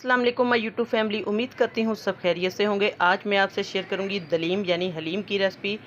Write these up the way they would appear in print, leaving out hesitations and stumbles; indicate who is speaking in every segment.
Speaker 1: अस्सलाम वालेकुम my YouTube family. उम्मीद करती हूँ सब खैरियत से होंगे। आज मैं आपसे शेयर करूँगी दलीम यानी हलीम की रेसिपी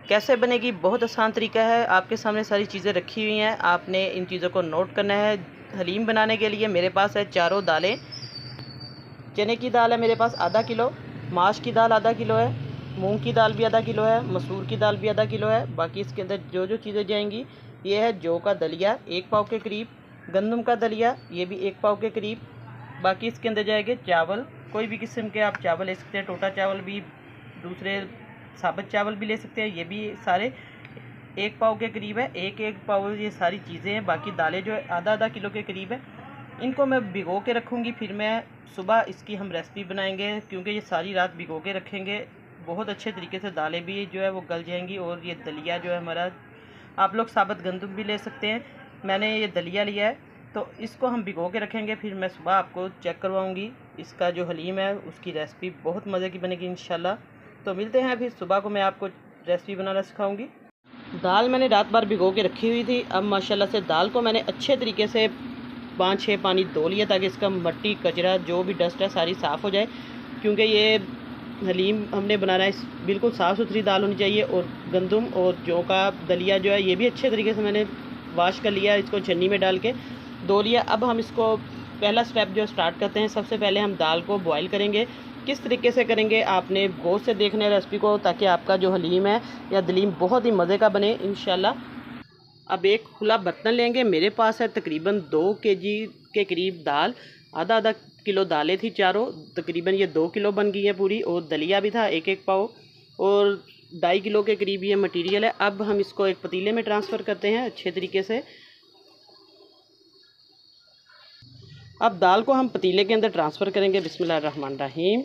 Speaker 1: कैसे बनेगी। बहुत आसान तरीका है, आपके सामने सारी चीज़ें रखी हुई हैं, आपने इन चीज़ों को नोट करना है। हलीम बनाने के लिए मेरे पास है चारों दालें। चने की दाल है मेरे पास आधा किलो, माश की दाल आधा किलो है, मूंग की दाल भी आधा किलो है, मसूर की दाल भी आधा किलो है। बाकी इसके अंदर जो जो चीज़ें जाएंगी, ये है जौ का दलिया 1 पाव के करीब, गंदम का दलिया ये भी 1 पाव के करीब। बाकी इसके अंदर जाएंगे चावल, कोई भी किस्म के आप चावल ले सकते हैं, टोटा चावल भी, दूसरे साबुत चावल भी ले सकते हैं, ये भी सारे 1 पाव के करीब है। एक पाव ये सारी चीज़ें हैं। बाकी दालें जो है आधा आधा किलो के करीब है। इनको मैं भिगो के रखूँगी, फिर मैं सुबह इसकी हम रेसिपी बनाएंगे, क्योंकि ये सारी रात भिगो के रखेंगे। बहुत अच्छे तरीके से दालें भी जो है वो गल जाएंगी। और ये दलिया जो है हमारा, आप लोग साबुत गंदम भी ले सकते हैं, मैंने ये दलिया लिया है। तो इसको हम भिगो के रखेंगे, फिर मैं सुबह आपको चेक करवाऊँगी। इसका जो हलीम है उसकी रेसिपी बहुत मज़े की बनेगी इंशाल्लाह। तो मिलते हैं फिर सुबह को, मैं आपको रेसिपी बनाना सिखाऊँगी। दाल मैंने रात भर भिगो के रखी हुई थी। अब माशाल्लाह से दाल को मैंने अच्छे तरीके से 5-6 पानी धो लिया, ताकि इसका मट्टी कचरा जो भी डस्ट है सारी साफ़ हो जाए। क्योंकि ये हलीम हमने बनाना है, बिल्कुल साफ़ सुथरी दाल होनी चाहिए। और गंदम और जौ का दलिया जो है ये भी अच्छे तरीके से मैंने वाश कर लिया, इसको छन्नी में डाल के धो लिया। अब हम इसको पहला स्टेप जो स्टार्ट करते हैं, सबसे पहले हम दाल को बॉयल करेंगे। किस तरीके से करेंगे आपने गौर से देखना है रेसिपी को, ताकि आपका जो हलीम है या दलीम बहुत ही मज़े का बने इंशाल्लाह। अब एक खुला बर्तन लेंगे, मेरे पास है तकरीबन 2 केजी के करीब दाल, आधा आधा किलो दालें थी चारों, तकरीबन ये 2 किलो बन गई है पूरी। और दलिया भी था 1-1 पाव, और 2.5 किलो के करीब ये मटेरियल है। अब हम इसको एक पतीले में ट्रांसफ़र करते हैं अच्छे तरीके से। अब दाल को हम पतीले के अंदर ट्रांसफ़र करेंगे। बिस्मिल्लाहिर्रहमानिर्रहीम।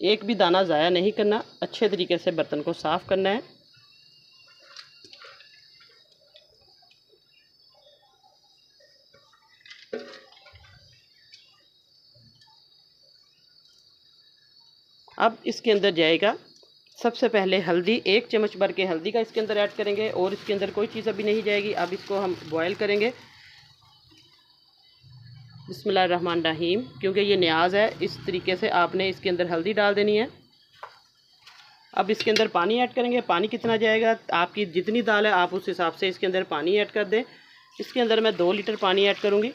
Speaker 1: एक भी दाना ज़ाया नहीं करना, अच्छे तरीके से बर्तन को साफ़ करना है। अब इसके अंदर जाएगा सबसे पहले हल्दी, 1 चम्मच भर के हल्दी का इसके अंदर ऐड करेंगे। और इसके अंदर कोई चीज़ अभी नहीं जाएगी। अब इसको हम बॉयल करेंगे बिस्मिल्लाहिर्रहमानिर्रहीम। क्योंकि ये न्याज है, इस तरीके से आपने इसके अंदर हल्दी डाल देनी है। अब इसके अंदर पानी ऐड करेंगे। पानी कितना जाएगा, आपकी जितनी दाल है आप उस हिसाब से इसके अंदर पानी ऐड कर दें। इसके अंदर मैं 2 लीटर पानी ऐड करूँगी।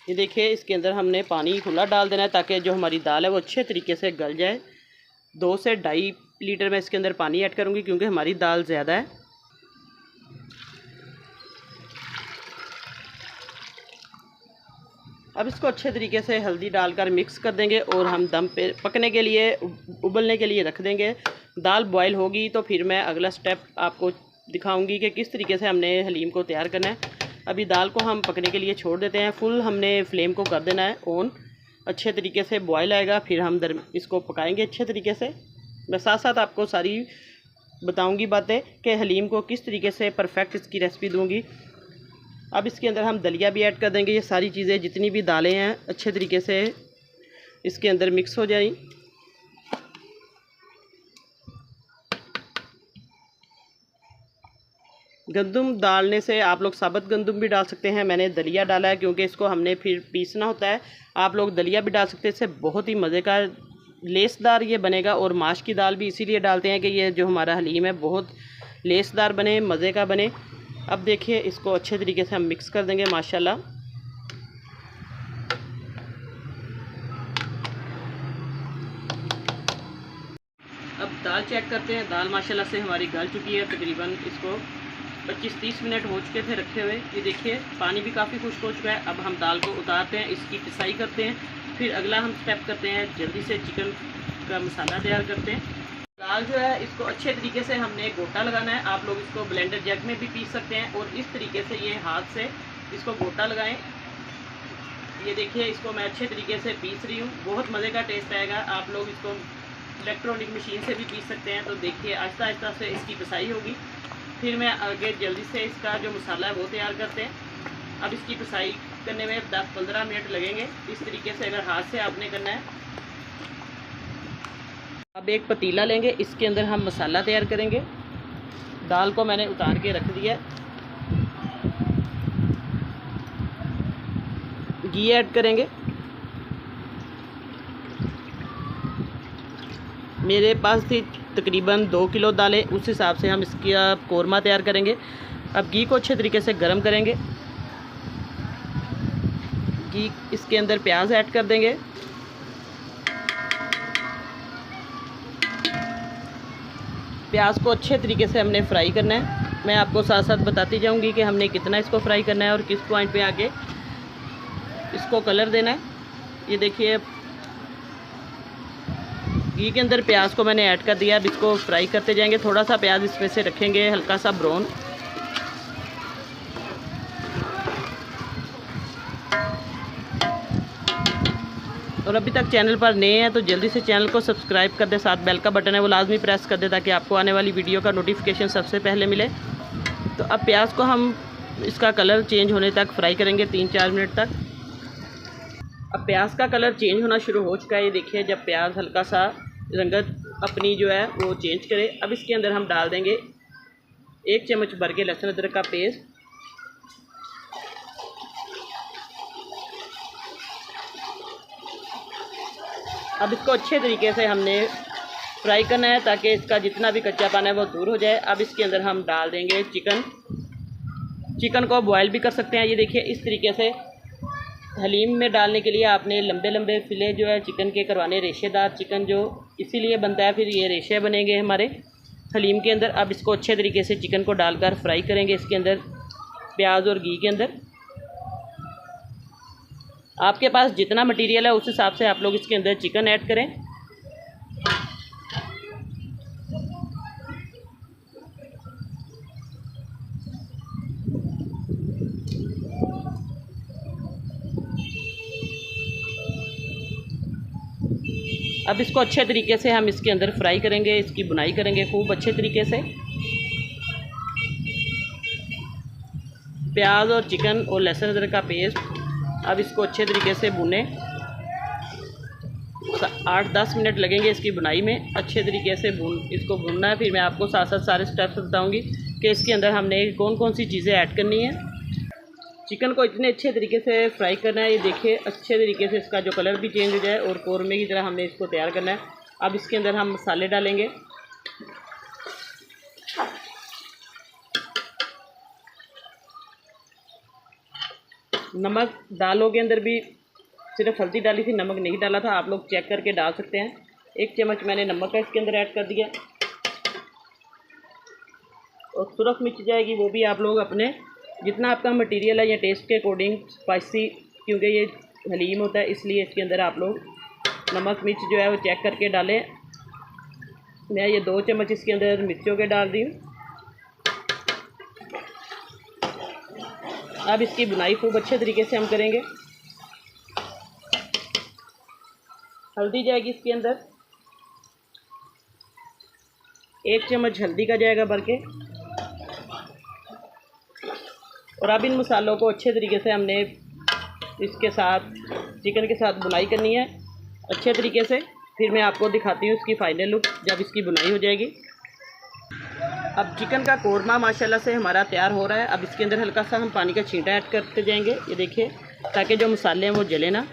Speaker 1: ये देखिए, इसके अंदर हमने पानी खुला डाल देना है, ताकि जो हमारी दाल है वो अच्छे तरीके से गल जाए। 2 से 2.5 लीटर मैं इसके अंदर पानी ऐड करूँगी, क्योंकि हमारी दाल ज़्यादा है। अब इसको अच्छे तरीके से हल्दी डालकर मिक्स कर देंगे, और हम दम पे पकने के लिए, उबलने के लिए रख देंगे। दाल बॉयल होगी तो फिर मैं अगला स्टेप आपको दिखाऊंगी कि किस तरीके से हमने हलीम को तैयार करना है। अभी दाल को हम पकने के लिए छोड़ देते हैं। फुल हमने फ्लेम को कर देना है ऑन। अच्छे तरीके से बॉयल आएगा, फिर हम इसको पकाएंगे अच्छे तरीके से। मैं साथ साथ आपको सारी बताऊँगी बातें कि हलीम को किस तरीके से परफेक्ट इसकी रेसिपी दूँगी। अब इसके अंदर हम दलिया भी ऐड कर देंगे। ये सारी चीज़ें जितनी भी दालें हैं अच्छे तरीके से इसके अंदर मिक्स हो जाएं। गंदम डालने से आप लोग साबुत गंदम भी डाल सकते हैं, मैंने दलिया डाला है क्योंकि इसको हमने फिर पीसना होता है। आप लोग दलिया भी डाल सकते हैं, इससे बहुत ही मज़े का लेसदार ये बनेगा। और माश की दाल भी इसीलिए डालते हैं कि ये जो हमारा हलीम है बहुत लेसदार बने, मज़े का बने। अब देखिए, इसको अच्छे तरीके से हम मिक्स कर देंगे माशाल्लाह। अब दाल चेक करते हैं। दाल माशाल्लाह से हमारी गल चुकी है, तकरीबन इसको 25-30 मिनट हो चुके थे रखे हुए। ये देखिए, पानी भी काफ़ी खुश्क हो चुका है। अब हम दाल को उतारते हैं, इसकी पिसाई करते हैं। फिर अगला हम स्टेप करते हैं, जल्दी से चिकन का मसाला तैयार करते हैं। दाल जो है इसको अच्छे तरीके से हमने गोटा लगाना है। आप लोग इसको ब्लेंडर जग में भी पीस सकते हैं, और इस तरीके से ये हाथ से इसको गोटा लगाएं। ये देखिए, इसको मैं अच्छे तरीके से पीस रही हूँ, बहुत मज़े का टेस्ट आएगा। आप लोग इसको इलेक्ट्रॉनिक मशीन से भी पीस सकते हैं। तो देखिए, आहिस्ता आहिस्ता से इसकी पिसाई होगी। फिर मैं आगे जल्दी से इसका जो मसाला है वो तैयार करते हैं। अब इसकी पिसाई करने में 10-15 मिनट लगेंगे। इस तरीके से अगर हाथ से आपने करना है। अब एक पतीला लेंगे, इसके अंदर हम मसाला तैयार करेंगे। दाल को मैंने उतार के रख दिया। घी ऐड करेंगे। मेरे पास थी तकरीबन 2 किलो दालें, उस हिसाब से हम इसका कोरमा तैयार करेंगे। अब घी को अच्छे तरीके से गर्म करेंगे। घी इसके अंदर प्याज ऐड कर देंगे। प्याज को अच्छे तरीके से हमने फ्राई करना है। मैं आपको साथ साथ बताती जाऊंगी कि हमने कितना इसको फ्राई करना है और किस पॉइंट पे आके इसको कलर देना है। ये देखिए, घी के अंदर प्याज को मैंने ऐड कर दिया। अब इसको फ्राई करते जाएंगे। थोड़ा सा प्याज इसमें से रखेंगे हल्का सा ब्राउन। और अभी तक चैनल पर नए हैं तो जल्दी से चैनल को सब्सक्राइब कर दे, साथ बेल का बटन है वो लाजमी प्रेस कर दे ताकि आपको आने वाली वीडियो का नोटिफिकेशन सबसे पहले मिले। तो अब प्याज को हम इसका कलर चेंज होने तक फ्राई करेंगे 3-4 मिनट तक। अब प्याज का कलर चेंज होना शुरू हो चुका है। ये देखिए, जब प्याज हल्का सा रंगत अपनी जो है वो चेंज करे, अब इसके अंदर हम डाल देंगे 1 चम्मच भर के लहसुन अदरक का पेस्ट। अब इसको अच्छे तरीके से हमने फ्राई करना है ताकि इसका जितना भी कच्चापन है वो दूर हो जाए। अब इसके अंदर हम डाल देंगे चिकन को बॉयल भी कर सकते हैं। ये देखिए, इस तरीके से हलीम में डालने के लिए आपने लंबे लंबे फिले जो है चिकन के करवाने, रेशेदार चिकन जो इसीलिए बनता है, फिर ये रेशे बनेंगे हमारे हलीम के अंदर। अब इसको अच्छे तरीके से चिकन को डालकर फ्राई करेंगे इसके अंदर प्याज और घी के अंदर। आपके पास जितना मटेरियल है उस हिसाब से आप लोग इसके अंदर चिकन ऐड करें। अब इसको अच्छे तरीके से हम इसके अंदर फ्राई करेंगे, इसकी बुनाई करेंगे खूब अच्छे तरीके से। प्याज और चिकन और लहसुन अदरक का पेस्ट, अब इसको अच्छे तरीके से भुने। 8-10 मिनट लगेंगे इसकी बुनाई में। अच्छे तरीके से इसको भुनना है। फिर मैं आपको साथ साथ सारे स्टेप्स बताऊंगी कि इसके अंदर हमने कौन कौन सी चीज़ें ऐड करनी है। चिकन को इतने अच्छे तरीके से फ्राई करना है, ये देखिए अच्छे तरीके से इसका जो कलर भी चेंज हो जाए और कौरमे की तरह हमने इसको तैयार करना है। अब इसके अंदर हम मसाले डालेंगे। नमक दालों के अंदर भी सिर्फ हल्दी डाली थी, नमक नहीं डाला था, आप लोग चेक करके डाल सकते हैं। 1 चम्मच मैंने नमक का इसके अंदर ऐड कर दिया। और सुरख मिर्च जाएगी, वो भी आप लोग अपने जितना आपका मटेरियल है या टेस्ट के अकॉर्डिंग स्पाइसी, क्योंकि ये हलीम होता है इसलिए इसके अंदर आप लोग नमक मिर्च जो है वो चेक करके डालें। मैं ये 2 चम्मच इसके अंदर मिर्चों के डाल दी हूँ। अब इसकी बुनाई खूब अच्छे तरीके से हम करेंगे। हल्दी जाएगी इसके अंदर, 1 चम्मच हल्दी का जाएगा भर के। और अब इन मसालों को अच्छे तरीके से हमने इसके साथ चिकन के साथ बुनाई करनी है अच्छे तरीके से। फिर मैं आपको दिखाती हूँ इसकी फाइनल लुक जब इसकी बुनाई हो जाएगी। अब चिकन का कोरमा माशाल्लाह से हमारा तैयार हो रहा है। अब इसके अंदर हल्का सा हम पानी का छींटा ऐड करते जाएंगे, ये देखिए, ताकि जो मसाले हैं वो जले ना।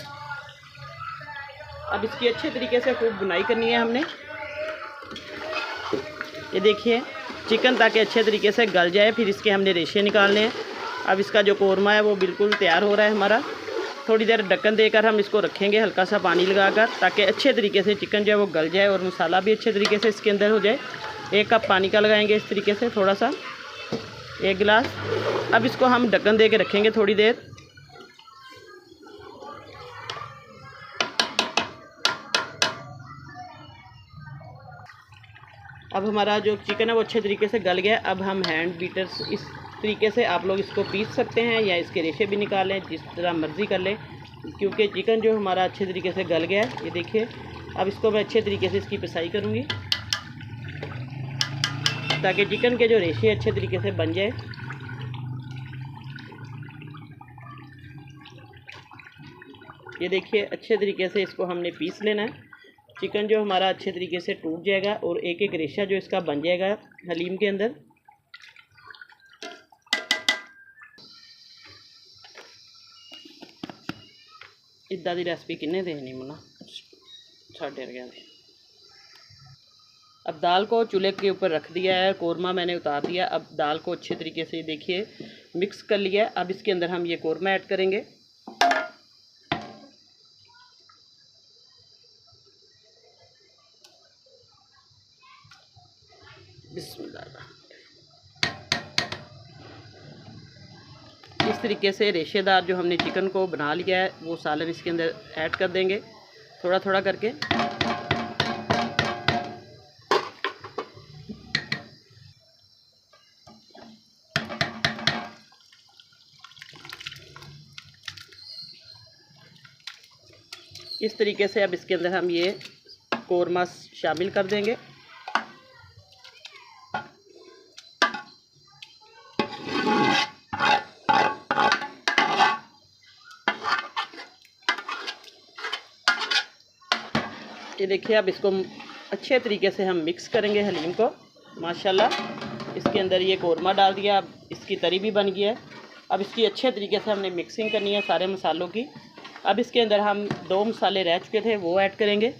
Speaker 1: अब इसकी अच्छे तरीके से खूब बुनाई करनी है हमने। ये देखिए चिकन ताकि अच्छे तरीके से गल जाए, फिर इसके हमने रेशे निकालने हैं। अब इसका जो कोरमा है वो बिल्कुल तैयार हो रहा है हमारा। थोड़ी देर ढक्कन देकर हम इसको रखेंगे हल्का सा पानी लगाकर, ताकि अच्छे तरीके से चिकन जो है वो गल जाए और मसाला भी अच्छे तरीके से इसके अंदर हो जाए। 1 कप पानी का लगाएंगे इस तरीके से, थोड़ा सा, 1 गिलास। अब इसको हम ढक्कन दे के रखेंगे थोड़ी देर। अब हमारा जो चिकन है वो अच्छे तरीके से गल गया। अब हम हैंड बीटर इस तरीके से आप लोग इसको पीस सकते हैं या इसके रेशे भी निकाल लें, जिस तरह मर्ज़ी कर लें, क्योंकि चिकन जो हमारा अच्छे तरीके से गल गया है। ये देखिए, अब इसको मैं अच्छे तरीके से इसकी पिसाई करूँगी ताकि चिकन के जो रेशे अच्छे तरीके से बन जाए। ये देखिए अच्छे तरीके से इसको हमने पीस लेना है। चिकन जो हमारा अच्छे तरीके से टूट जाएगा और एक एक रेशा जो इसका बन जाएगा हलीम के अंदर। इदा की रेसिपी किन्ने देनी मुन्ना साढ़े गया। अब दाल को चूल्हे के ऊपर रख दिया है, कौरमा मैंने उतार दिया। अब दाल को अच्छे तरीके से देखिए मिक्स कर लिया है। अब इसके अंदर हम ये कौरमा ऐड करेंगे। बिस्मिल्लाह। इस तरीके से रेशेदार जो हमने चिकन को बना लिया है वो सालन इसके अंदर ऐड कर देंगे थोड़ा थोड़ा करके। इस तरीके से अब इसके अंदर हम ये कौरमा शामिल कर देंगे। ये देखिए अब इसको अच्छे तरीके से हम मिक्स करेंगे हलीम को। माशाल्लाह इसके अंदर ये कौरमा डाल दिया। अब इसकी तरी भी बन गया है। अब इसकी अच्छे तरीके से हमने मिक्सिंग करनी है सारे मसालों की। अब इसके अंदर हम 2 मसाले रह चुके थे वो ऐड करेंगे।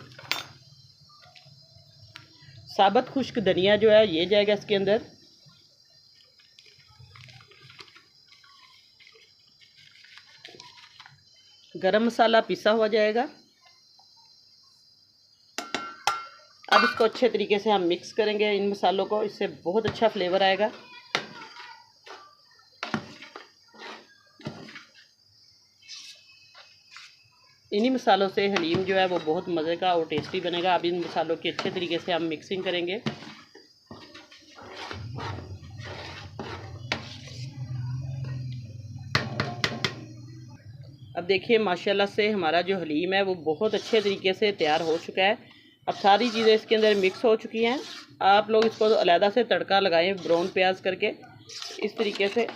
Speaker 1: साबुत खुश्क धनिया जो है ये जाएगा इसके अंदर। गरम मसाला पिसा हुआ जाएगा। अब इसको अच्छे तरीके से हम मिक्स करेंगे इन मसालों को, इससे बहुत अच्छा फ्लेवर आएगा। इन्हीं मसालों से हलीम जो है वो बहुत मज़े का और टेस्टी बनेगा। अब इन मसालों की अच्छे तरीके से हम मिक्सिंग करेंगे। अब देखिए माशाल्लाह से हमारा जो हलीम है वो बहुत अच्छे तरीके से तैयार हो चुका है। अब सारी चीज़ें इसके अंदर मिक्स हो चुकी हैं। आप लोग इसको अलहदा से तड़का लगाएं ब्राउन प्याज करके इस तरीके से।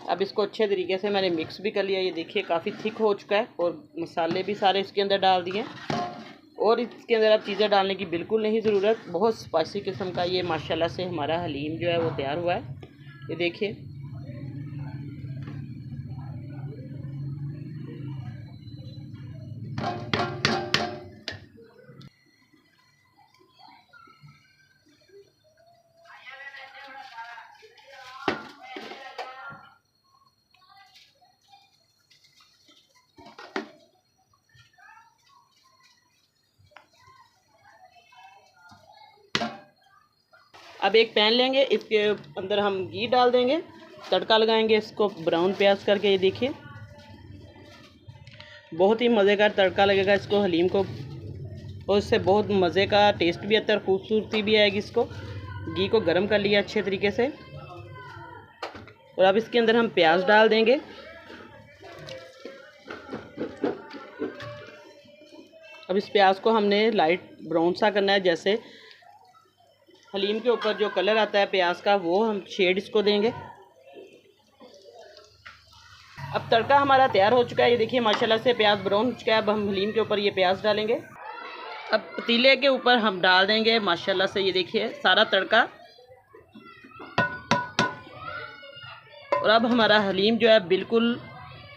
Speaker 1: अब इसको अच्छे तरीके से मैंने मिक्स भी कर लिया। ये देखिए काफ़ी थिक हो चुका है और मसाले भी सारे इसके अंदर डाल दिए। और इसके अंदर अब चीज़ें डालने की बिल्कुल नहीं ज़रूरत। बहुत स्पाइसी किस्म का ये माशाल्लाह से हमारा हलीम जो है वो तैयार हुआ है। ये देखिए अब एक पैन लेंगे, इसके अंदर हम घी डाल देंगे, तड़का लगाएंगे इसको ब्राउन प्याज करके। ये देखिए बहुत ही मज़े का तड़का लगेगा इसको हलीम को और इससे बहुत मज़े का टेस्ट भी आता है, खूबसूरती भी आएगी। इसको घी को गर्म कर लिया अच्छे तरीके से और अब इसके अंदर हम प्याज डाल देंगे। अब इस प्याज को हमने लाइट ब्राउन सा करना है, जैसे हलीम के ऊपर जो कलर आता है प्याज का वो हम शेड इसको देंगे। अब तड़का हमारा तैयार हो चुका है। ये देखिए माशाल्लाह से प्याज ब्राउन हो चुका है। अब हम हलीम के ऊपर ये प्याज डालेंगे। अब पतीले के ऊपर हम डाल देंगे माशाल्लाह से ये देखिए सारा तड़का। और अब हमारा हलीम जो है बिल्कुल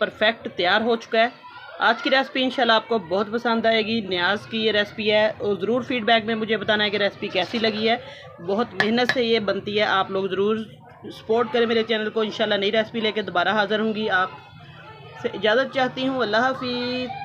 Speaker 1: परफेक्ट तैयार हो चुका है। आज की रेसिपी इंशाल्लाह आपको बहुत पसंद आएगी। न्याज़ की ये रेसिपी है और ज़रूर फीडबैक में मुझे बताना है कि रेसिपी कैसी लगी है। बहुत मेहनत से ये बनती है। आप लोग ज़रूर सपोर्ट करें मेरे चैनल को। इंशाल्लाह नई रेसिपी लेके दोबारा हाज़िर होंगी। आप से इजाज़त चाहती हूँ। अल्लाह हाफिज़।